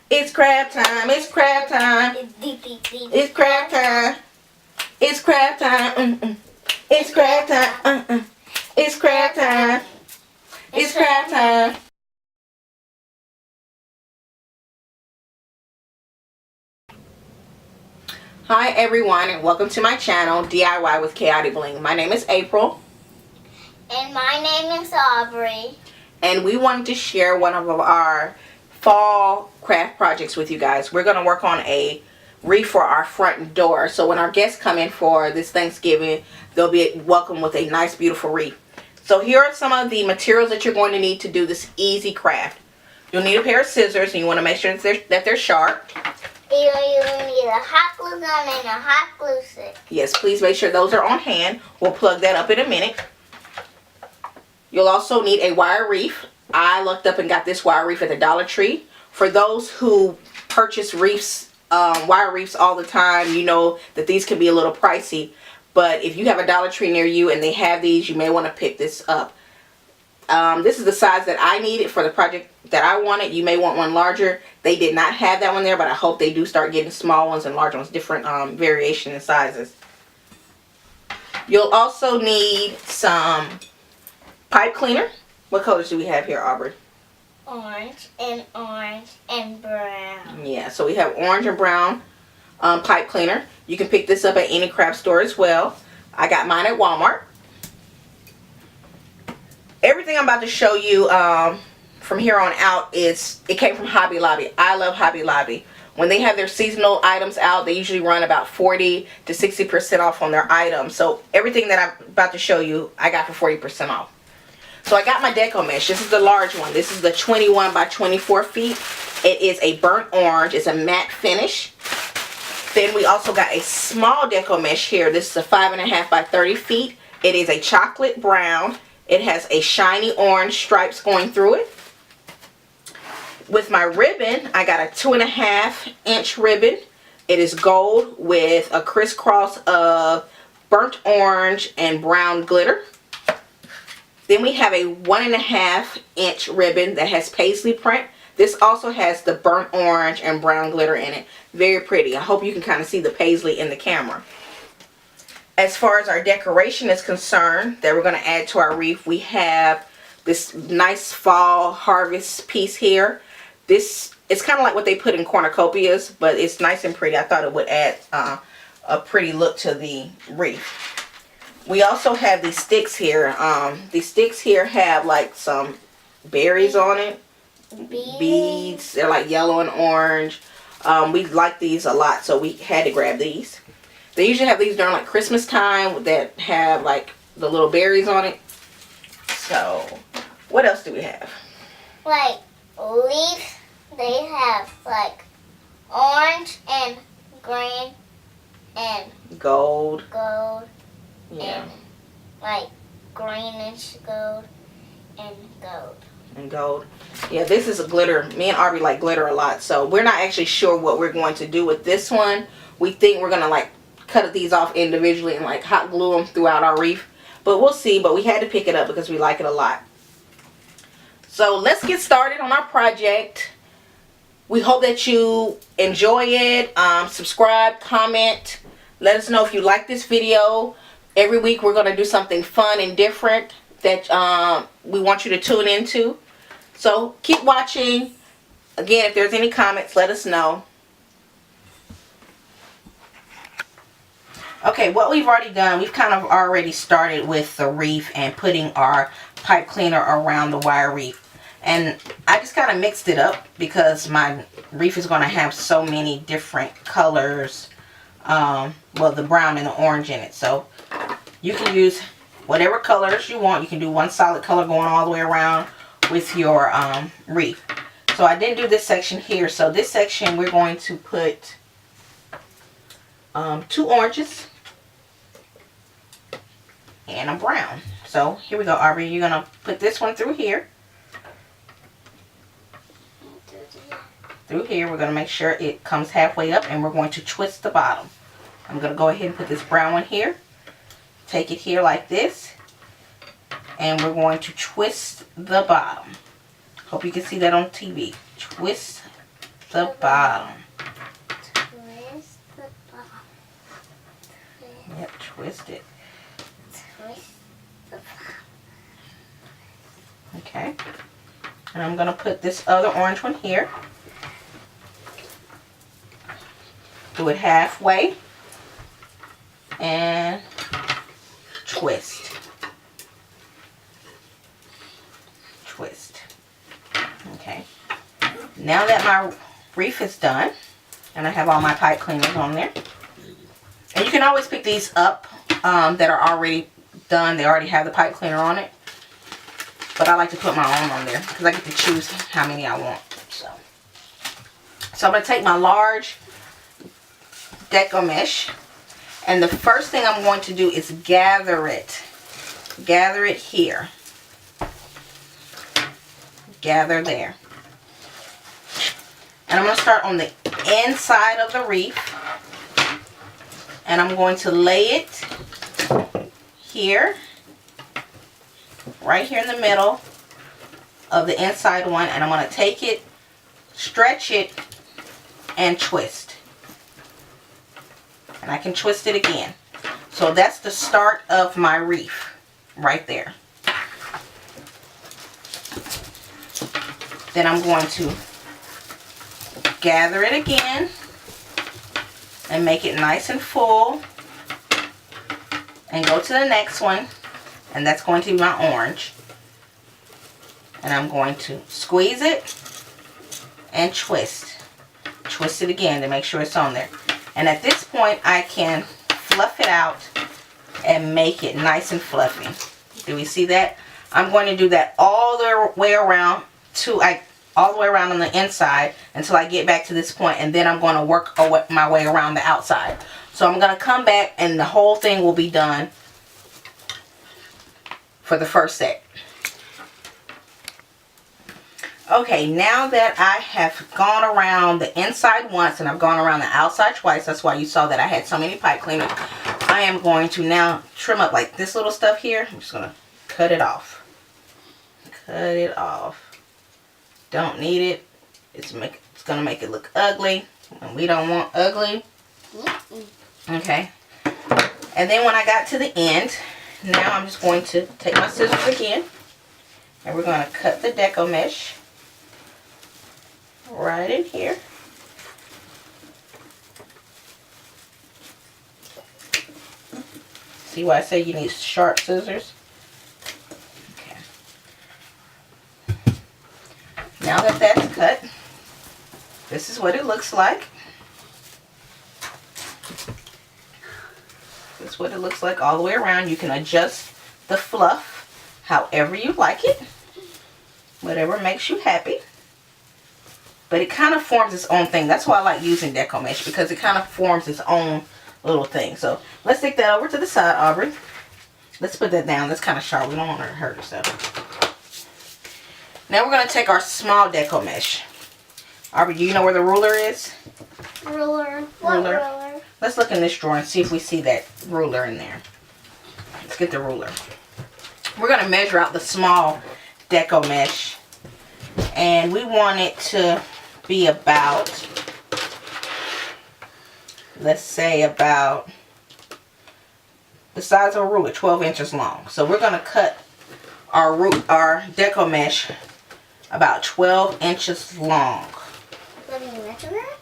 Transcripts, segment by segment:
It's craft time. It's craft time. It's craft time. It's craft time. It's craft time. It's craft time. It's craft time. Hi everyone, and welcome to my channel, DIY with Chaotic Bling. My name is April. And my name is Aubrey. And we wanted to share one of our fall craft projects with you guys. We're going to work on a wreath for our front door. So when our guests come in for this Thanksgiving, they'll be welcomed with a nice, beautiful wreath. So here are some of the materials that you're going to need to do this easy craft. You'll need a pair of scissors, and you want to make sure that they're sharp. You need a hot glue gun and a hot glue stick. Yes, please make sure those are on hand. We'll plug that up in a minute. You'll also need a wire wreath. I looked up and got this wire wreath at the Dollar Tree. For those who purchase wreaths, wire wreaths all the time, you know that these can be a little pricey. But if you have a Dollar Tree near you and they have these, you may want to pick this up. This is the size that I needed for the project that I wanted. You may want one larger. They did not have that one there, but I hope they do start getting small ones and large ones, different variation in sizes. You'll also need some pipe cleaner. What colors do we have here, Aubrey? Orange and brown. Yeah, so we have orange and brown pipe cleaner. You can pick this up at any craft store as well. I got mine at Walmart. Everything I'm about to show you from here on out it came from Hobby Lobby. I love Hobby Lobby. When they have their seasonal items out, they usually run about 40 to 60% off on their items. So everything that I'm about to show you, I got for 40% off. So I got my Deco Mesh. This is the large one. This is the 21 by 24 feet. It is a burnt orange. It's a matte finish. Then we also got a small Deco Mesh here. This is a 5.5 by 30 feet. It is a chocolate brown. It has a shiny orange stripes going through it. With my ribbon, I got a 2.5 inch ribbon. It is gold with a crisscross of burnt orange and brown glitter. Then we have a 1.5 inch ribbon that has paisley print. This also has the burnt orange and brown glitter in it. Very pretty. I hope you can kind of see the paisley in the camera. As far as our decoration is concerned that we're going to add to our wreath, we have this nice fall harvest piece here. This it's kind of like what they put in cornucopias, but it's nice and pretty. I thought it would add a pretty look to the wreath. We also have these sticks here. These sticks here have like some berries on it. Beads. They're like yellow and orange. We like these a lot, so we had to grab these. They usually have these during like Christmas time that have like the little berries on it. So, what else do we have? Like leaves, they have like orange and green and gold. Yeah. And like greenish gold and gold. And gold. Yeah, this is a glitter. Me and Aubrey like glitter a lot, so we're not actually sure what we're going to do with this one. We think we're gonna like cut these off individually and like hot glue them throughout our wreath, but we'll see. But we had to pick it up because we like it a lot. So let's get started on our project. We hope that you enjoy it. Subscribe, comment, let us know if you like this video. Every week we're going to do something fun and different that we want you to tune into. So keep watching. Again, if there's any comments, let us know. Okay, what we've already done, we've kind of already started with the wreath and putting our pipe cleaner around the wire wreath. And I just kind of mixed it up because my wreath is going to have so many different colors. Well, the brown and the orange in it. So you can use whatever colors you want. You can do one solid color going all the way around with your wreath. So I didn't do this section here. So this section we're going to put 2 oranges and a brown. So here we go, Aubrey. You're going to put this one through here. Through here, we're going to make sure it comes halfway up, and we're going to twist the bottom. I'm going to go ahead and put this brown one here. Take it here like this, and we're going to twist the bottom. Hope you can see that on TV. Twist the bottom. Twist the bottom. Yep, twist it. Twist the bottom. Okay. And I'm going to put this other orange one here. Do it halfway. And twist. Twist. Okay. Now that my wreath is done, and I have all my pipe cleaners on there, and you can always pick these up that are already done. They already have the pipe cleaner on it. But I like to put my own on there because I get to choose how many I want. So I'm going to take my large Deco Mesh, and the first thing I'm going to do is gather it. Gather it here. Gather there. And I'm going to start on the inside of the wreath. And I'm going to lay it here. Right here in the middle of the inside one. And I'm going to take it, stretch it, and twist. And I can twist it again. So that's the start of my wreath. Right there. Then I'm going to gather it again and make it nice and full, and go to the next one, and that's going to be my orange, and I'm going to squeeze it and twist it again to make sure it's on there. And at this point I can fluff it out and make it nice and fluffy. Do we see that? I'm going to do that all the way around all the way around on the inside until I get back to this point, and then I'm going to work my way around the outside. So I'm going to come back and the whole thing will be done for the first set. Okay, now that I have gone around the inside once and I've gone around the outside twice, that's why you saw that I had so many pipe cleaners, I am going to now trim up like this little stuff here. I'm just going to cut it off. Cut it off. Don't need it. It's going to make it look ugly, and we don't want ugly. Okay. And then when I got to the end, now I'm just going to take my scissors again, and we're going to cut the Deco Mesh right in here. See why I say you need sharp scissors? Now that that's cut, this is what it looks like. This is what it looks like all the way around. You can adjust the fluff however you like it. Whatever makes you happy. But it kind of forms its own thing. That's why I like using Deco Mesh, because it kind of forms its own little thing. So let's take that over to the side, Aubrey. Let's put that down. That's kind of sharp. We don't want her to hurt herself. Now we're going to take our small Deco Mesh. Aubrey, do you know where the ruler is? Ruler. What ruler? Let's look in this drawer and see if we see that ruler in there. Let's get the ruler. We're going to measure out the small Deco Mesh. And we want it to be about, let's say about the size of a ruler, 12 inches long. So we're going to cut our Deco Mesh about 12 inches long. Let me measure it.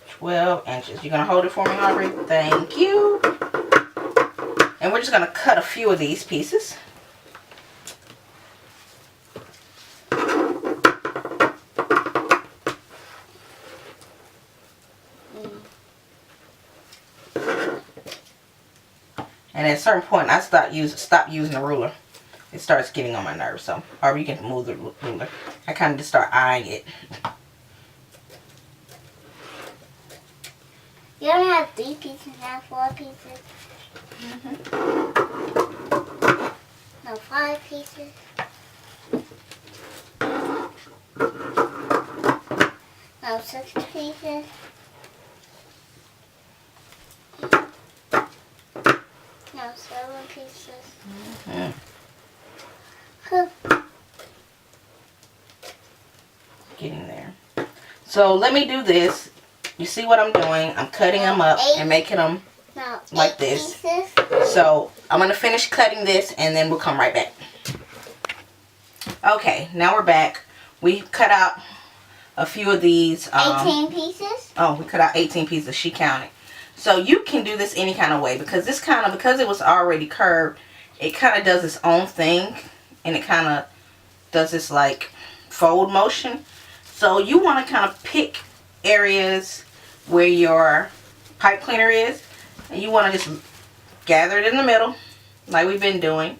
12 inches. You're going to hold it for me, Aubrey? Thank you. And we're just going to cut a few of these pieces. And at a certain point, I stop using the ruler. It starts getting on my nerves. So, or you can move the ruler. I kind of just start eyeing it. You only have 3 pieces, not 4 pieces. No, 5 pieces. No, 6 pieces. No, 7 pieces. Huh. Getting there. So let me do this. You see what I'm doing? I'm cutting them up and making them like this. So I'm going to finish cutting this and then we'll come right back. Okay, now we're back. We cut out a few of these. 18 pieces? Oh, we cut out 18 pieces. She counted. So you can do this any kind of way because because it was already curved, it kind of does its own thing. And it kind of does this like fold motion. So you want to kind of pick areas where your pipe cleaner is. And you want to just gather it in the middle like we've been doing.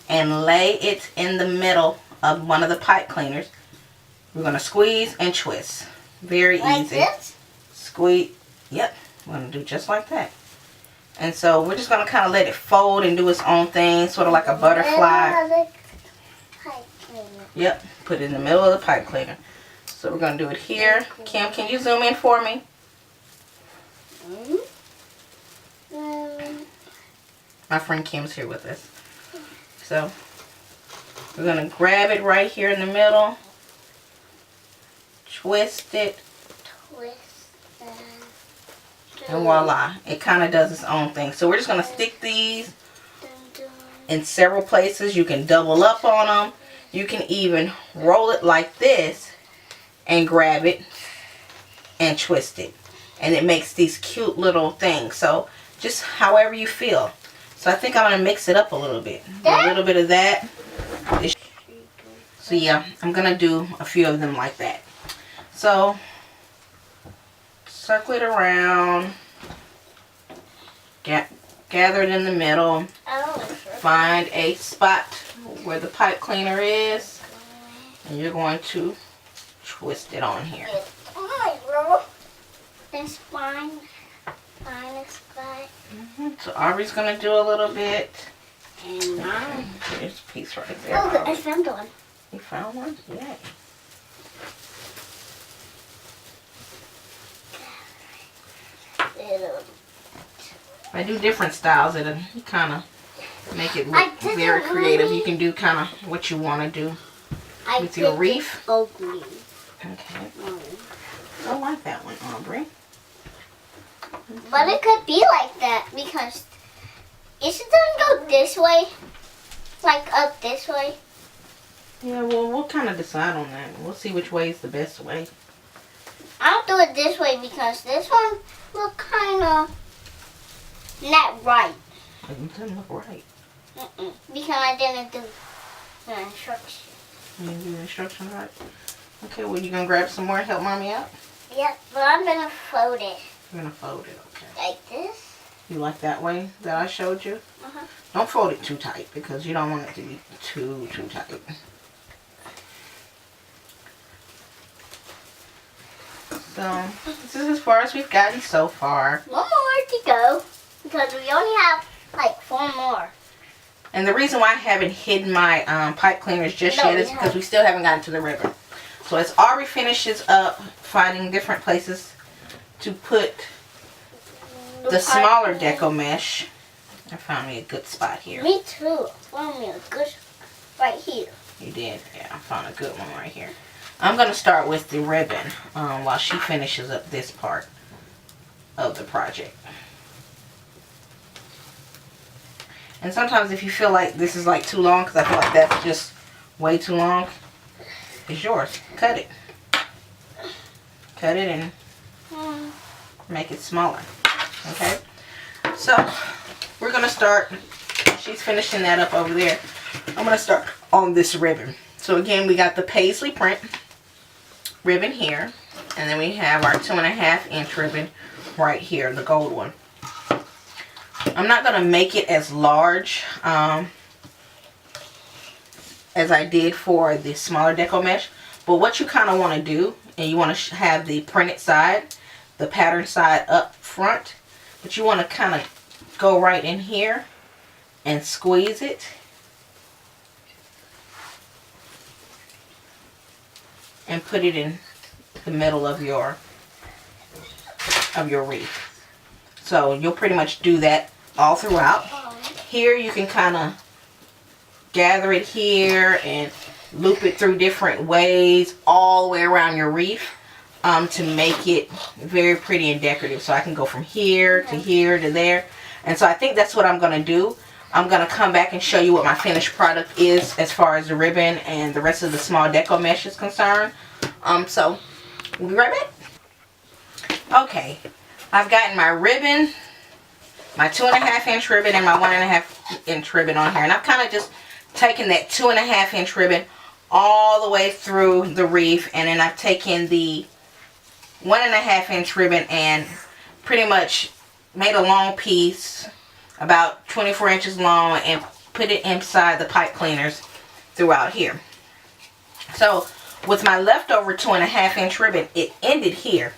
And lay it in the middle of one of the pipe cleaners. We're going to squeeze and twist. Very like easy. This? Squeeze. Yep. We're going to do just like that. And so we're just going to kind of let it fold and do its own thing. Sort of like a butterfly. Yep. Put it in the middle of the pipe cleaner. So we're going to do it here. Kim, can you zoom in for me? My friend Kim's here with us. So we're going to grab it right here in the middle. Twist it. And voila. It kind of does its own thing. So we're just going to stick these in several places. You can double up on them. You can even roll it like this and grab it and twist it. And it makes these cute little things. So just however you feel. So I think I'm going to mix it up a little bit. A little bit of that. So yeah, I'm going to do a few of them like that. So circle it around. Gather it in the middle. Find a spot where the pipe cleaner is. And you're going to twist it on here. This find a spot. So Aubrey's going to do a little bit. And mine. There's a piece right there. Oh, I found one. You found one? Yay. I do different styles. It'll kind of make it look very creative. You can do kind of what you want to do with your wreath. Ugly. Okay. I like that one, Aubrey. But it could be like that because it doesn't go this way, like up this way. Yeah, well, we'll kind of decide on that. We'll see which way is the best way. I'll do it this way because this one look kind of not right. It doesn't look right. Because I didn't do the instructions. You didn't do the instructions right? Okay, well, you going to grab some more and help Mommy out? Yep, but I'm going to fold it. You're going to fold it, okay. Like this. You like that way that I showed you? Don't fold it too tight because you don't want it to be too tight. So, this is as far as we've gotten so far. One more to go because we only have like 4 more. And the reason why I haven't hidden my pipe cleaners just yet is because we still haven't gotten to the ribbon. So as Aubrey finishes up finding different places to put the smaller Deco Mesh, I found me a good spot here. Me too. I found me a good right here. You did? Yeah, I found a good one right here. I'm going to start with the ribbon while she finishes up this part of the project. And sometimes if you feel like this is like too long, because I feel like that's just way too long, it's yours. Cut it. Cut it and make it smaller. Okay? So, we're going to start. She's finishing that up over there. I'm going to start on this ribbon. So again, we got the paisley print ribbon here. And then we have our 2.5 inch ribbon right here, the gold one. I'm not going to make it as large as I did for the smaller Deco Mesh. But what you kind of want to do, and you want to have the printed side, the pattern side up front. But you want to kind of go right in here and squeeze it. And put it in the middle of your wreath. So you'll pretty much do that all throughout. Here you can kind of gather it here and loop it through different ways all the way around your wreath. to make it very pretty and decorative. So I can go from here to here to there. And so I think that's what I'm going to do. I'm going to come back and show you what my finished product is as far as the ribbon and the rest of the small deco mesh is concerned. So we'll be right back. Okay, I've gotten my ribbon, my 2.5 inch ribbon and my 1.5 inch ribbon on here. And I've kind of just taken that 2.5 inch ribbon all the way through the wreath. And then I've taken the 1.5 inch ribbon and pretty much made a long piece about 24 inches long and put it inside the pipe cleaners throughout here. So with my leftover 2.5 inch ribbon, it ended here.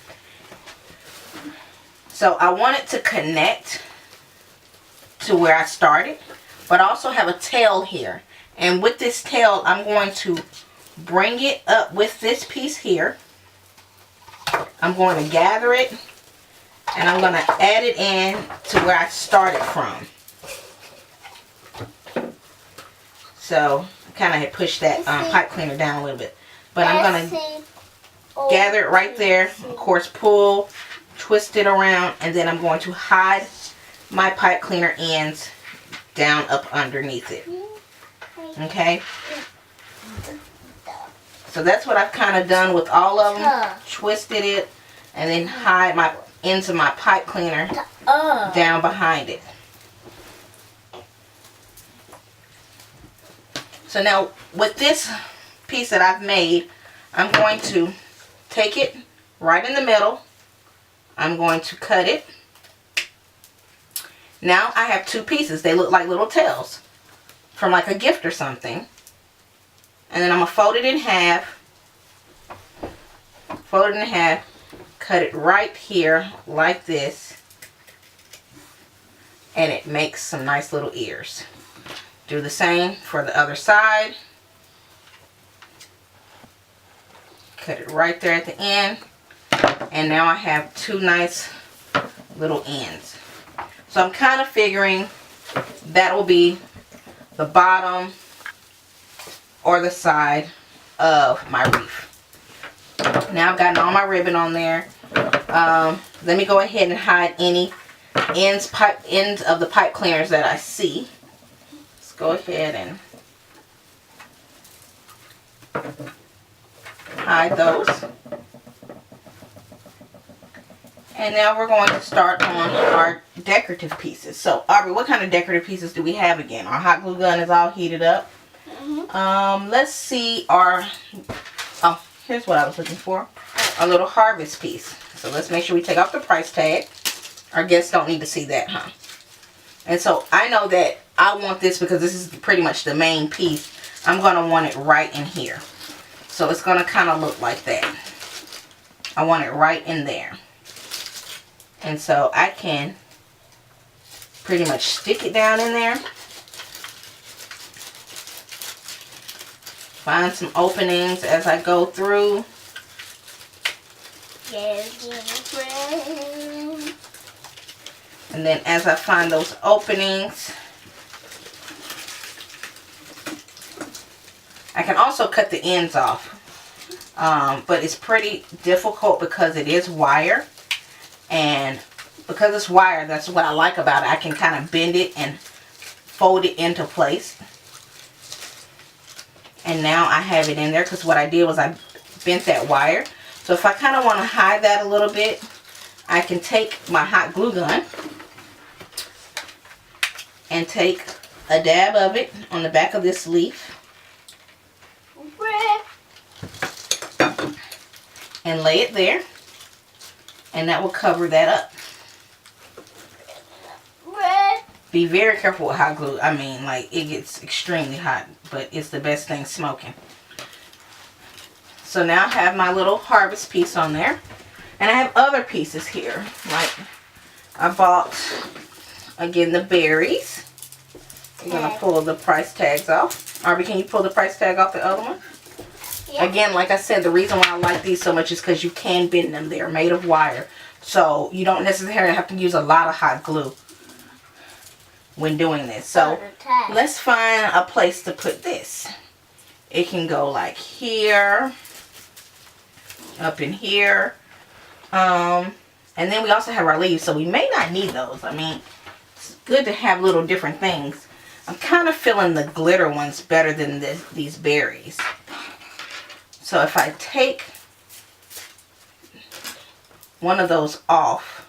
So I wanted to connect to where I started, but also have a tail here. And with this tail, I'm going to bring it up with this piece here. I'm going to gather it and I'm going to add it in to where I started from. So I kind of had pushed that pipe cleaner down a little bit. But I'm going to gather it right there. Of course, pull, twist it around, and then I'm going to hide my pipe cleaner ends down up underneath it. Okay? So that's what I've kind of done with all of them. Twisted it and then hide my ends of my pipe cleaner down behind it. So now with this piece that I've made, I'm going to take it right in the middle. I'm going to cut it. Now I have two pieces. They look like little tails from like a gift or something. And then I'm going to fold it in half. Fold it in half. Cut it right here like this. And it makes some nice little ears. Do the same for the other side. Cut it right there at the end. And now I have two nice little ends. So I'm kind of figuring that will be the bottom or the side of my wreath. Now I've gotten all my ribbon on there. Let me go ahead and hide any ends of the pipe cleaners that I see. Let's go ahead and hide those. And now we're going to start on our decorative pieces. So, Aubrey, what kind of decorative pieces do we have again? Our hot glue gun is all heated up. Let's see our... Oh, here's what I was looking for. Our little harvest piece. So let's make sure we take off the price tag. Our guests don't need to see that, huh? And so I know that I want this because this is pretty much the main piece. I'm going to want it right in here. So it's going to kind of look like that. I want it right in there. And so I can pretty much stick it down in there. Find some openings as I go through. And then as I find those openings, I can also cut the ends off. But it's pretty difficult because it is wire. And because it's wire, that's what I like about it. I can kind of bend it and fold it into place. And now I have it in there because what I did was I bent that wire. So if I kind of want to hide that a little bit, I can take my hot glue gun and take a dab of it on the back of this leaf and lay it there. And that will cover that up. Be very careful with hot glue. I mean, like, it gets extremely hot, but it's the best thing smoking. So now I have my little harvest piece on there. And I have other pieces here. Like, I bought, again, the berries. I'm going to pull the price tags off. Arby, can you pull the price tag off the other one? Yeah. Again, like I said, the reason why I like these so much is because you can bend them. They're made of wire. So you don't necessarily have to use a lot of hot glue when doing this. So let's find a place to put this. It can go like here. up in here. And then we also have our leaves, so we may not need those. I mean, it's good to have little different things. I'm kind of feeling the glitter ones better than these berries. So if I take one of those off,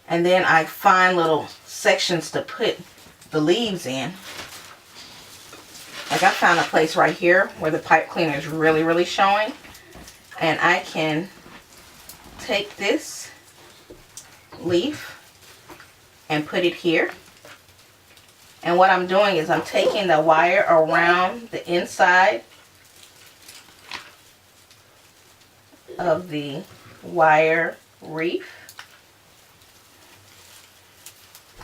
and then I find little sections to put the leaves in. Like I found a place right here where the pipe cleaner is really, really showing. And I can take this leaf and put it here. And what I'm doing is I'm taking the wire around the inside of the wire wreath,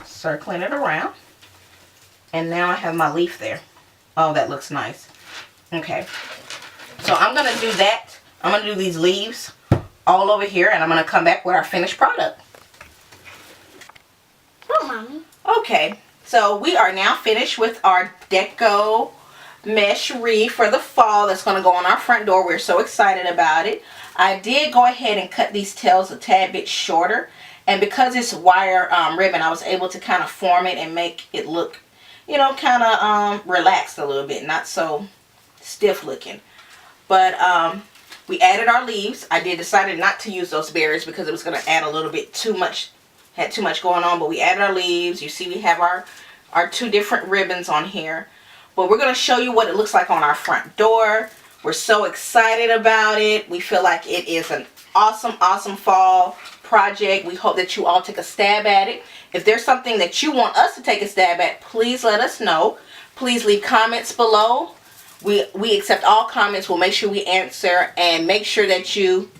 circling it around, and now I have my leaf there. Oh, that looks nice. Okay, so I'm going to do that. I'm going to do these leaves all over here, and I'm going to come back with our finished product. Oh, Mommy. Okay, so we are now finished with our Deco Mesh wreath for the fall that's going to go on our front door. We're so excited about it. I did go ahead and cut these tails a tad bit shorter, and because it's wire ribbon, I was able to kind of form it and make it look, you know, kind of relaxed a little bit, not so stiff looking. But we added our leaves. I decided not to use those berries because it was going to add a little bit too much, had too much going on. But we added our leaves. You see we have our two different ribbons on here. But we're going to show you what it looks like on our front door. We're so excited about it. We feel like it is an awesome, awesome fall project. We hope that you all take a stab at it. If there's something that you want us to take a stab at, please let us know. Please leave comments below. We accept all comments. We'll make sure we answer, and make sure that you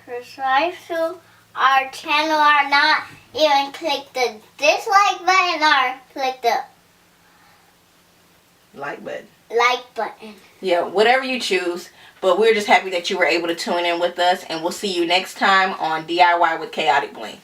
subscribe to our channel or not. Even click the dislike button or click the like button. Like button. Yeah, whatever you choose. But we're just happy that you were able to tune in with us, and we'll see you next time on DIY with Chaotic Bling.